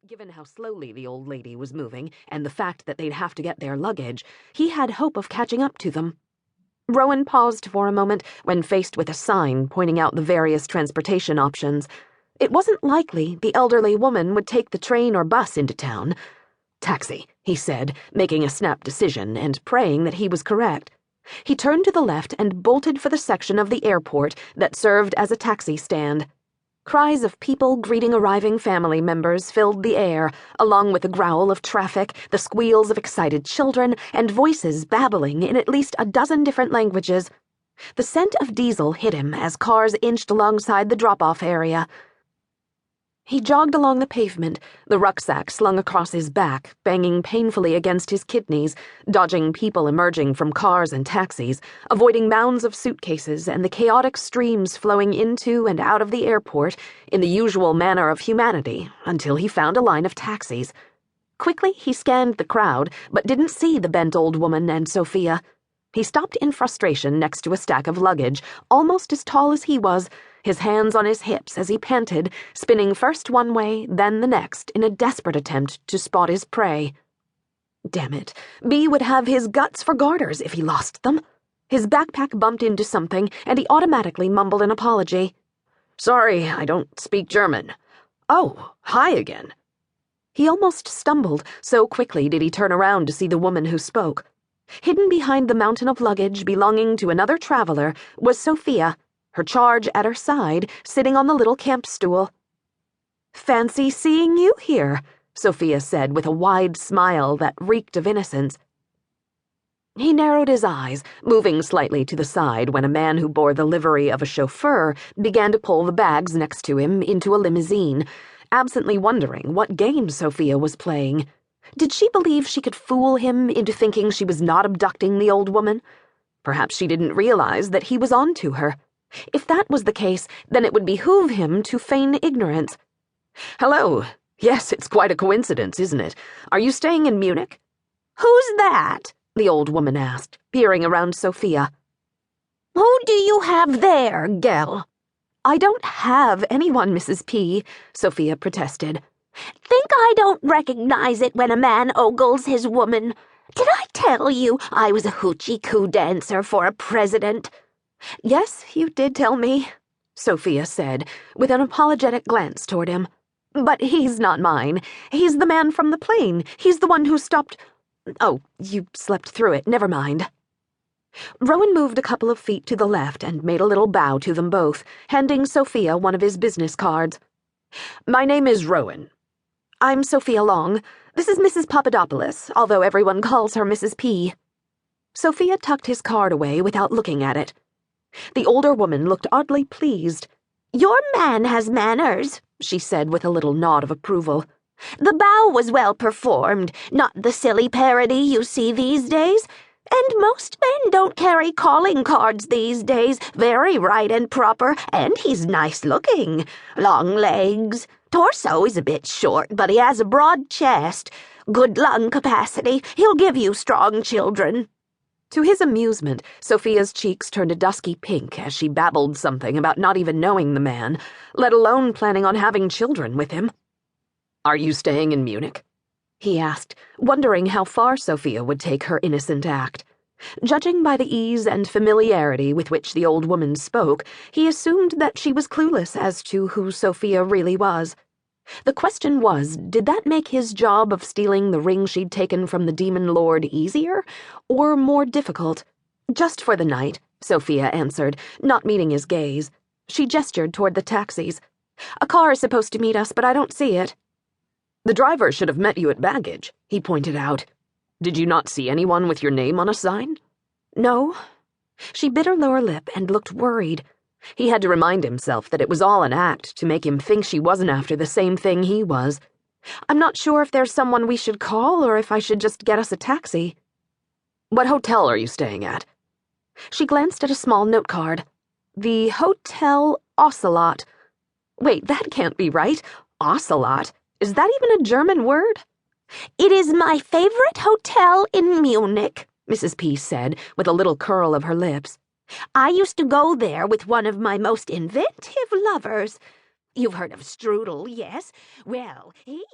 But given how slowly the old lady was moving, and the fact that they'd have to get their luggage, he had hope of catching up to them. Rowan paused for a moment when faced with a sign pointing out the various transportation options. It wasn't likely the elderly woman would take the train or bus into town. "Taxi," he said, making a snap decision and praying that he was correct. He turned to the left and bolted for the section of the airport that served as a taxi stand. Cries of people greeting arriving family members filled the air, along with the growl of traffic, the squeals of excited children, and voices babbling in at least a dozen different languages. The scent of diesel hit him as cars inched alongside the drop-off area. He jogged along the pavement, the rucksack slung across his back, banging painfully against his kidneys, dodging people emerging from cars and taxis, avoiding mounds of suitcases and the chaotic streams flowing into and out of the airport in the usual manner of humanity, until he found a line of taxis. Quickly he scanned the crowd, but didn't see the bent old woman and Sophia. He stopped in frustration next to a stack of luggage, almost as tall as he was, his hands on his hips as he panted, spinning first one way, then the next, in a desperate attempt to spot his prey. Damn it, B would have his guts for garters if he lost them. His backpack bumped into something, and he automatically mumbled an apology. "Sorry, I don't speak German." "Oh, hi again." He almost stumbled, so quickly did he turn around to see the woman who spoke. Hidden behind the mountain of luggage belonging to another traveler was Sophia, her charge at her side, sitting on the little camp stool. "Fancy seeing you here," Sophia said with a wide smile that reeked of innocence. He narrowed his eyes, moving slightly to the side when a man who bore the livery of a chauffeur began to pull the bags next to him into a limousine, absently wondering what game Sophia was playing. Did she believe she could fool him into thinking she was not abducting the old woman? Perhaps she didn't realize that he was on to her. If that was the case, then it would behoove him to feign ignorance. "Hello. Yes, it's quite a coincidence, isn't it? Are you staying in Munich?" "Who's that?" the old woman asked, peering around Sophia. "Who do you have there, Gel?" "I don't have anyone, Mrs. P," Sophia protested. "Think I don't recognize it when a man ogles his woman? Did I tell you I was a hoochikoo dancer for a president?" "Yes, you did tell me," Sophia said, with an apologetic glance toward him. "But he's not mine. He's the man from the plane. He's the one who stopped— Oh, you slept through it. Never mind." Rowan moved a couple of feet to the left and made a little bow to them both, handing Sophia one of his business cards. "My name is Rowan." "I'm Sophea Long. This is Mrs. Papadopoulos, although everyone calls her Mrs. P." Sophia tucked his card away without looking at it. The older woman looked oddly pleased. "Your man has manners," she said with a little nod of approval. "The bow was well performed, not the silly parody you see these days. And most men don't carry calling cards these days. Very right and proper, and he's nice looking. Long legs. Torso is a bit short, but he has a broad chest. Good lung capacity. He'll give you strong children." To his amusement, Sophia's cheeks turned a dusky pink as she babbled something about not even knowing the man, let alone planning on having children with him. "Are you staying in Munich?" he asked, wondering how far Sophia would take her innocent act. Judging by the ease and familiarity with which the old woman spoke, he assumed that she was clueless as to who Sophia really was. The question was, did that make his job of stealing the ring she'd taken from the demon lord easier, or more difficult? "Just for the night," Sophia answered, not meeting his gaze. She gestured toward the taxis. "A car is supposed to meet us, but I don't see it." "The driver should have met you at baggage," he pointed out. "Did you not see anyone with your name on a sign?" "No." She bit her lower lip and looked worried. He had to remind himself that it was all an act to make him think she wasn't after the same thing he was. "I'm not sure if there's someone we should call or if I should just get us a taxi." "What hotel are you staying at?" She glanced at a small note card. "The Hotel Ocelot." Wait, that can't be right. Ocelot. Is that even a German word? "It is my favorite hotel in Munich," Mrs. P said, with a little curl of her lips. "I used to go there with one of my most inventive lovers. You've heard of Strudel, yes? Well, he used